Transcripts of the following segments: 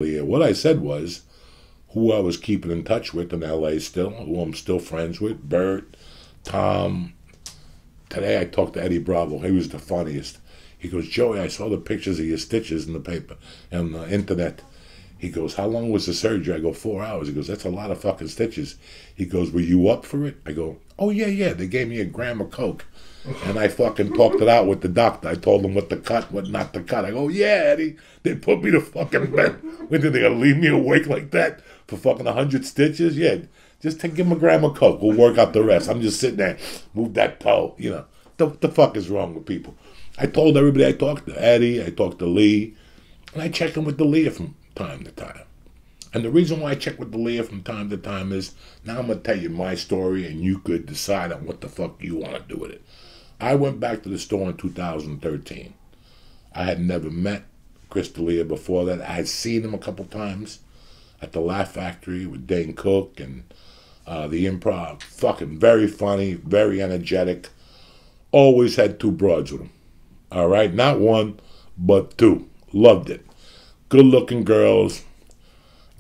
Yeah, what I said was who I was keeping in touch with in L.A. still, who I'm still friends with, Bert, Tom. Today I talked to Eddie Bravo. He was the funniest. He goes, Joey, I saw the pictures of your stitches in the paper, on the internet. He goes, how long was the surgery? I go, 4 hours. He goes, that's a lot of fucking stitches. He goes, were you up for it? I go, oh, yeah. They gave me a gram of Coke. And I fucking talked it out with the doctor. I told him what to cut, what not to cut. I go, yeah, Eddie. They put me to fucking bed. When did they gonna leave me awake like that for fucking 100 stitches? Yeah, just give him a gram of Coke. We'll work out the rest. I'm just sitting there, move that toe, you know. The fuck is wrong with people? I told everybody I talked to, Eddie, I talked to Lee, and I check in with the Leah from time to time. And the reason why I check with the Leah from time to time is, now I'm going to tell you my story, and you could decide on what the fuck you want to do with it. I went back to the store in 2013. I had never met Chris D'Elia before that. I had seen him a couple times at the Laugh Factory with Dane Cook and the Improv. Fucking very funny, very energetic. Always had 2 broads with him. All right? Not 1, but 2. Loved it. Good-looking girls.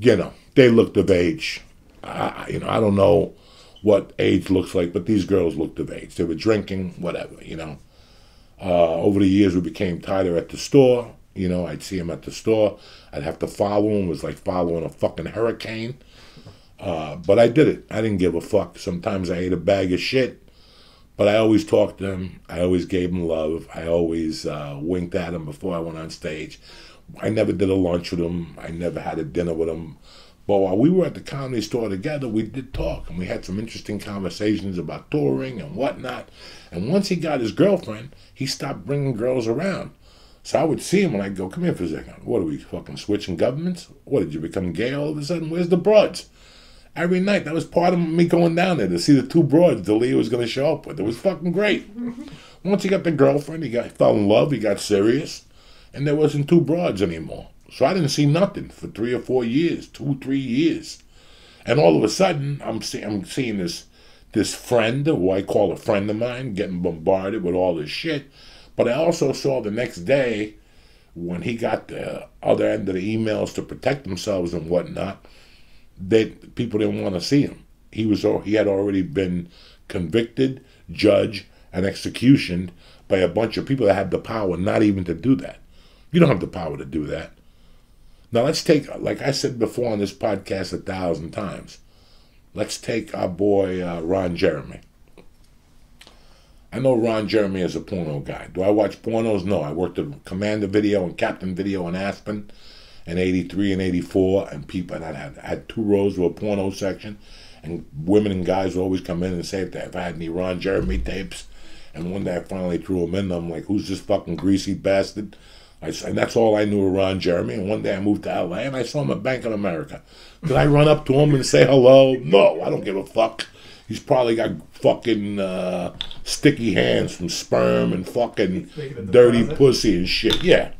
You know, they looked of age. I don't know what age looks like, but these girls looked of age. They were drinking, whatever, you know. Over the years, we became tighter at the store. You know, I'd see him at the store. I'd have to follow him. It was like following a fucking hurricane. But I did it. I didn't give a fuck. Sometimes I ate a bag of shit. But I always talked to him. I always gave him love. I always winked at him before I went on stage. I never did a lunch with him. I never had a dinner with him. But while we were at the Comedy Store together, we did talk. And we had some interesting conversations about touring and whatnot. And once he got his girlfriend, he stopped bringing girls around. So I would see him and I'd go, come here for a second. What, are we fucking switching governments? What, did you become gay all of a sudden? Where's the broads? Every night, that was part of me going down there to see the 2 broads D'Elia was going to show up with. It was fucking great. Once he got the girlfriend, he fell in love, he got serious, and there wasn't 2 broads anymore. So I didn't see nothing for 3 or 4 years, 2, 3 years. And all of a sudden, I'm seeing this friend, who I call a friend of mine, getting bombarded with all this shit. But I also saw the next day, when he got the other end of the emails to protect themselves and whatnot, that people didn't want to see him. He had already been convicted, judged, and executioned by a bunch of people that had the power not even to do that. You don't have the power to do that. Now let's take, like I said before on this podcast 1,000 times, let's take our boy Ron Jeremy. I know Ron Jeremy is a porno guy. Do I watch pornos? No. I worked at Commander Video and Captain Video in Aspen in 83 and 84, and I had 2 rows with a porno section, and women and guys would always come in and say if I had any Ron Jeremy tapes. And one day I finally threw them in, and I'm like, who's this fucking greasy bastard? And that's all I knew of Ron Jeremy. And one day I moved to L.A. and I saw him at Bank of America. Did I run up to him and say hello? No, I don't give a fuck. He's probably got fucking sticky hands from sperm and fucking dirty pussy and shit. Yeah.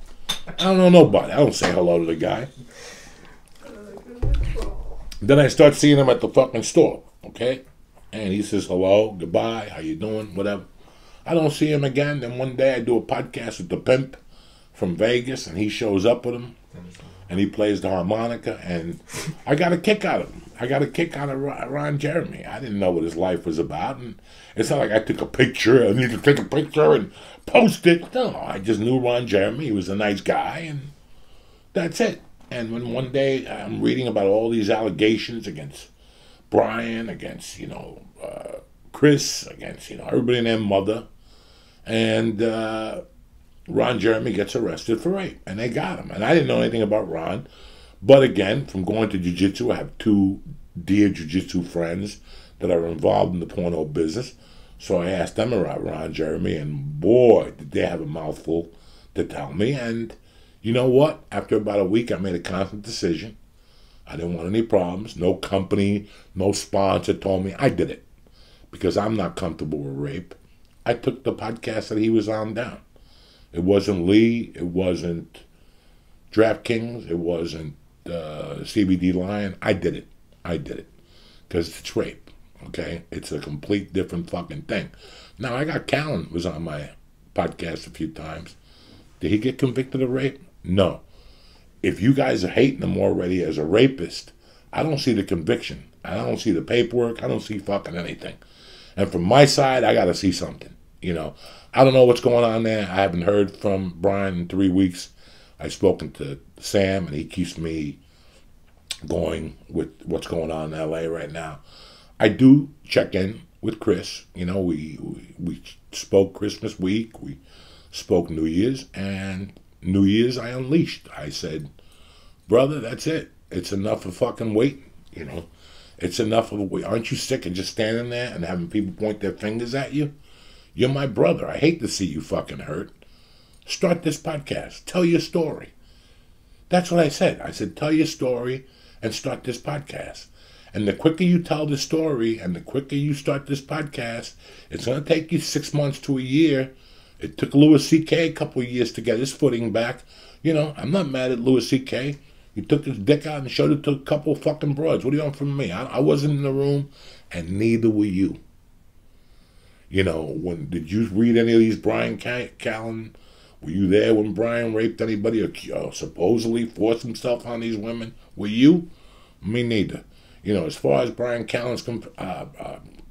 I don't know nobody. I don't say hello to the guy. Then I start seeing him at the fucking store, okay? And he says hello, goodbye, how you doing, whatever. I don't see him again. Then one day I do a podcast with the pimp from Vegas, and he shows up with him, and he plays the harmonica, and I got a kick out of him. I got a kick out of Ron Jeremy. I didn't know what his life was about, and it's not like I took a picture. I need to take a picture and post it. No, I just knew Ron Jeremy. He was a nice guy, and that's it. And when one day I'm reading about all these allegations against Brian, against, Chris, against, everybody and their mother, and Ron Jeremy gets arrested for rape, and they got him. And I didn't know anything about Ron. But again, from going to jiu-jitsu, I have 2 dear jiu-jitsu friends that are involved in the porno business. So I asked them about Ron Jeremy, and boy, did they have a mouthful to tell me. And you know what? After about a week, I made a conscious decision. I didn't want any problems. No company, no sponsor told me. I did it because I'm not comfortable with rape. I took the podcast that he was on down. It wasn't Lee. It wasn't DraftKings. It wasn't CBD Lion. I did it. Because it's rape, okay? It's a complete different fucking thing. Now, I got Callan was on my podcast a few times. Did he get convicted of rape? No. if you guys are hating him already as a rapist, I don't see the conviction. I don't see the paperwork. I don't see fucking anything. And from my side, I got to see something. You know, I don't know what's going on there. I haven't heard from Brian in 3 weeks. I've spoken to Sam, and he keeps me going with what's going on in LA right now. I do check in with Chris. You know, we spoke Christmas week. We spoke New Year's, and New Year's I unleashed. I said, brother, that's it. It's enough of fucking waiting, you know. It's enough of a wait. Aren't you sick of just standing there and having people point their fingers at you? You're my brother. I hate to see you fucking hurt. Start this podcast. Tell your story. That's what I said. I said, tell your story and start this podcast. And the quicker you tell the story and the quicker you start this podcast, it's going to take you 6 months to a year. It took Louis C.K. a couple of years to get his footing back. You know, I'm not mad at Louis C.K. He took his dick out and showed it to a couple fucking broads. What do you want from me? I wasn't in the room, and neither were you. You know, did you read any of these Brian Callen? Were you there when Brian raped anybody or supposedly forced himself on these women? Were you? Me neither. You know, as far as Brian Callen's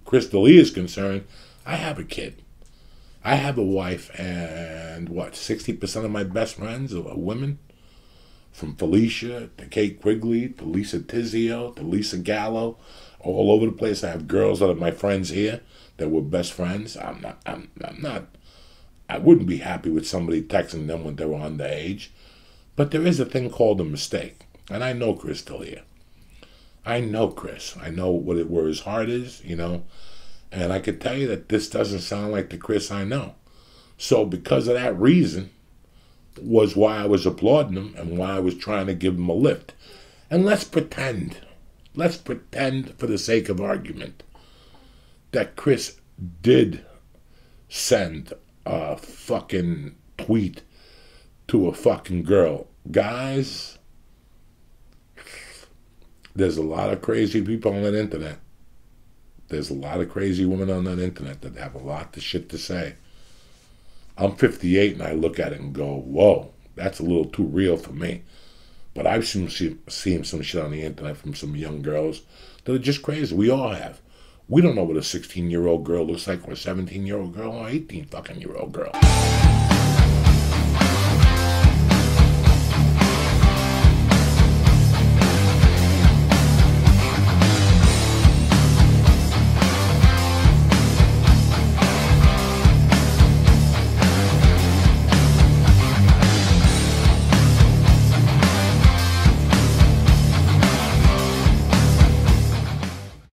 Chris D'Elia is concerned, I have a kid. I have a wife, and 60% of my best friends are women. From Felicia to Kate Quigley to Lisa Tizio to Lisa Gallo, all over the place. I have girls that are my friends here that were best friends. I'm not. I wouldn't be happy with somebody texting them when they were underage. But there is a thing called a mistake, and I know Chris D'Elia. I know Chris. I know where his heart is, you know, and I could tell you that this doesn't sound like the Chris I know. So because of that reason was why I was applauding him and why I was trying to give him a lift. And let's pretend for the sake of argument that Chris did send a fucking tweet to a fucking girl. Guys, there's a lot of crazy people on that internet. There's a lot of crazy women on that internet that have a lot of shit to say. I'm 58 and I look at it and go, whoa, that's a little too real for me. But I've seen some shit on the internet from some young girls that are just crazy. We all have. We don't know what a 16-year-old girl looks like or a 17-year-old girl or an 18-fucking-year-old girl.